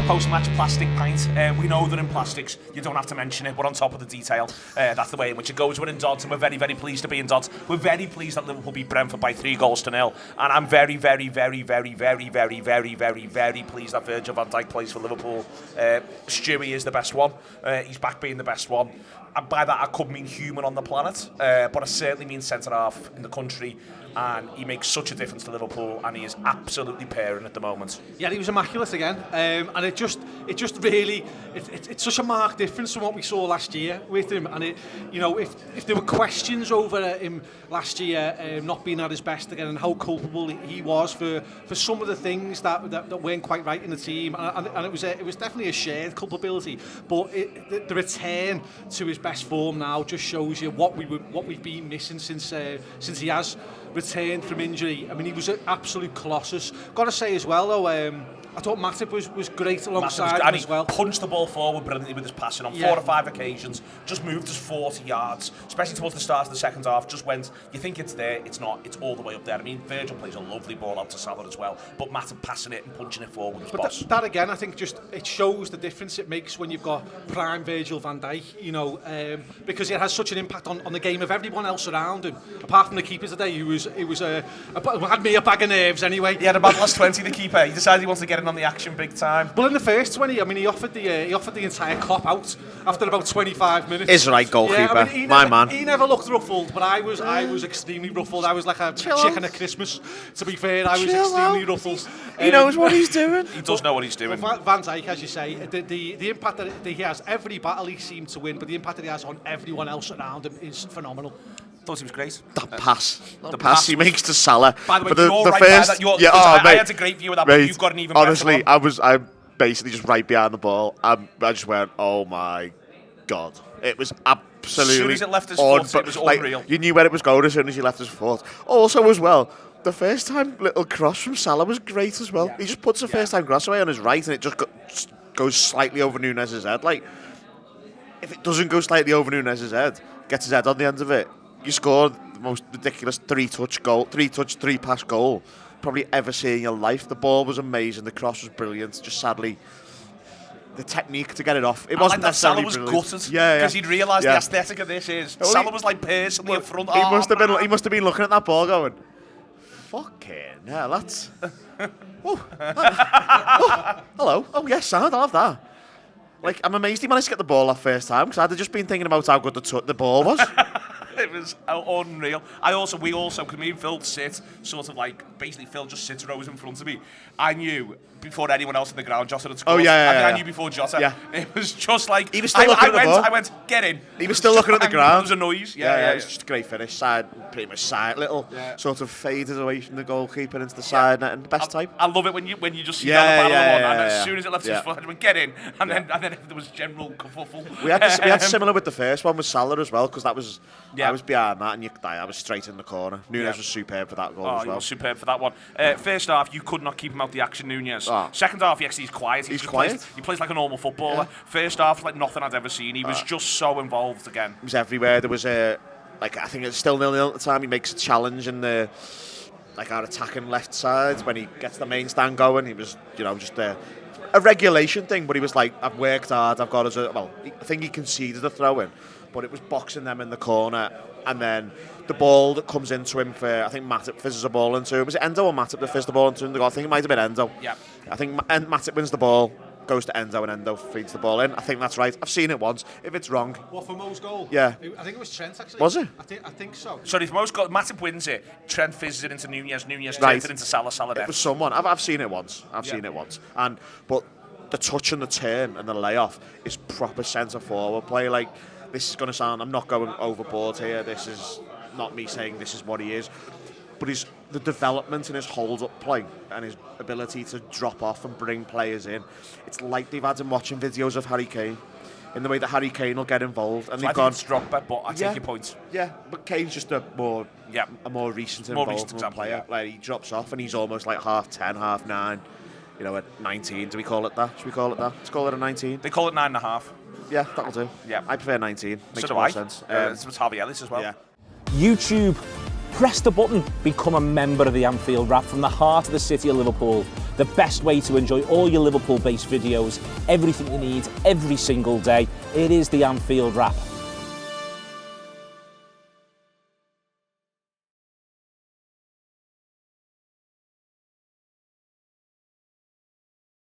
post-match plastic pint. We know they're in plastics. You don't have to mention it. We're on top of the detail. That's the way in which it goes. We're in Dodds, and we're very, very pleased to be in Dodds. We're very pleased that Liverpool beat Brentford by 3-0. And I'm very, very, very, very, very, very, very, very, very pleased that Virgil van Dijk plays for Liverpool. Stewie is the best one. He's back being the best one. And by that, I could mean human on the planet, but I certainly mean centre-half in the country. And he makes such a difference to Liverpool, and he is absolutely pairing at the moment. Yeah, he was immaculate again, and it just really, it's such a marked difference from what we saw last year with him. And if there were questions over him last year not being at his best again, and how culpable he was for some of the things that weren't quite right in the team, and it was definitely a shared culpability. But the return to his best form now just shows you what we've been missing since he has returned from injury. I mean, he was an absolute colossus. Got to say as well, though, I thought Matip was great alongside him as well. He punched the ball forward brilliantly with his passing on 4 or 5 occasions. Just moved us 40 yards, especially towards the start of the second half. Just went, you think it's there, it's not. It's all the way up there. I mean, Virgil plays a lovely ball out to Salah as well, but Matip passing it and punching it forward was boss. That again, I think just it shows the difference it makes when you've got prime Virgil van Dijk, because it has such an impact on the game of everyone else around him. Apart from the keeper today, who had me a bag of nerves anyway. He had a bad last 20, the keeper. He decided he wanted to get in on the action big time. Well, in the first 20, I mean, he offered the entire cop out after about 25 minutes. Is right goalkeeper, yeah, I mean, man. He never looked ruffled, but I was extremely ruffled. I was like a chicken at Christmas. To be fair, I was extremely ruffled. He knows what he's doing. He does know what he's doing. Van Dijk, as you say, the impact that he has, every battle he seemed to win, but the impact that he has on everyone else around him is phenomenal. Thought he was great. The pass he makes to Salah. By the way, you're right first, there. I had a great view of that, but you've got an even honestly, better one. I'm basically just right behind the ball. I just went, oh my God. It was absolutely... As soon as it left his foot, it was unreal. You knew where it was going as soon as he left his foot. Also as well, the first time little cross from Salah was great as well. Yeah. He just puts the first time cross away on his right and it just goes slightly over Nunez's head. Like, if it doesn't go slightly over Nunez's head, gets his head on the end of it, you scored the most ridiculous 3-pass goal probably ever seen in your life. The ball was amazing, the cross was brilliant. Just sadly, the technique to get it off. It wasn't necessarily Salah was brilliant. gutted because he'd realised the aesthetic of this is. Salah was like personally in front. He must have been looking at that ball going, fucking hell, that's. Hello. Oh yes, sound. I'll have that. Like, I'm amazed he managed to get the ball off first time because I'd have just been thinking about how good the ball was. It was unreal. We also, because me and Phil sit sort of like, basically Phil just sits rows in front of me. I knew before anyone else in the ground Jota had scored. Oh, yeah. I knew before Jota. Yeah. It was just like, he was still looking at the ball. I went, get in. He was still looking at the ground. There was a noise. Yeah. It was just a great finish. Pretty much side, little sort of faded away from the goalkeeper into the side net, and best type. I love it when you just see down the battle one, and as soon as it left his foot, I went, get in, and then there was general kerfuffle. We had similar with the first one with Salah as well, because I was behind that, and I was straight in the corner. Nunez was superb for that goal as well. He was superb for that one. First half, you could not keep him out the action, Nunez. Second half, he's quiet. He's quiet. He plays like a normal footballer. Yeah. First half, like nothing I'd ever seen. He was just so involved again. He was everywhere. There was I think it's still 0-0 at the time. He makes a challenge in the our attacking left side when he gets the main stand going. He was, just a regulation thing, but he was like, I've worked hard. I've got I think he conceded a throw in, but it was boxing them in the corner, and then the ball that comes into him I think Matip fizzes a ball into him. Was it Endo or Matip that fizzed the ball into him? I think it might have been Endo. Yeah. I think Matip wins the ball, goes to Endo, and Endo feeds the ball in. I think that's right. I've seen it once. If it's wrong... What, for Mo's goal? Yeah. I think it was Trent, actually. Was it? I think so. Sorry, if Mo's goal, Matip wins it, Trent fizzes it into Nunez turns it into Salah It was someone. I've seen it once. Seen it once. But the touch and the turn and the layoff is proper centre-forward play. Like, this is going to sound... I'm not going overboard here. This is not me saying this is what he is. But the development in his hold-up play and his ability to drop off and bring players in, it's like they've had him watching videos of Harry Kane, in the way that Harry Kane will get involved. And so I think it's Drogba, but I take your point. Yeah, but Kane's just a more recent involvement player. Like, he drops off and he's almost like half 10, half 9. At 19, do we call it that? Should we call it that? Let's call it a 19. They call it 9.5. Yeah, that'll do. Yeah. I prefer 19. Makes so more sense. It's Harvey Ellis as well. Yeah. YouTube Press the button, become a member of the Anfield Wrap from the heart of the city of Liverpool. The best way to enjoy all your Liverpool-based videos, everything you need, every single day. It is the Anfield Wrap.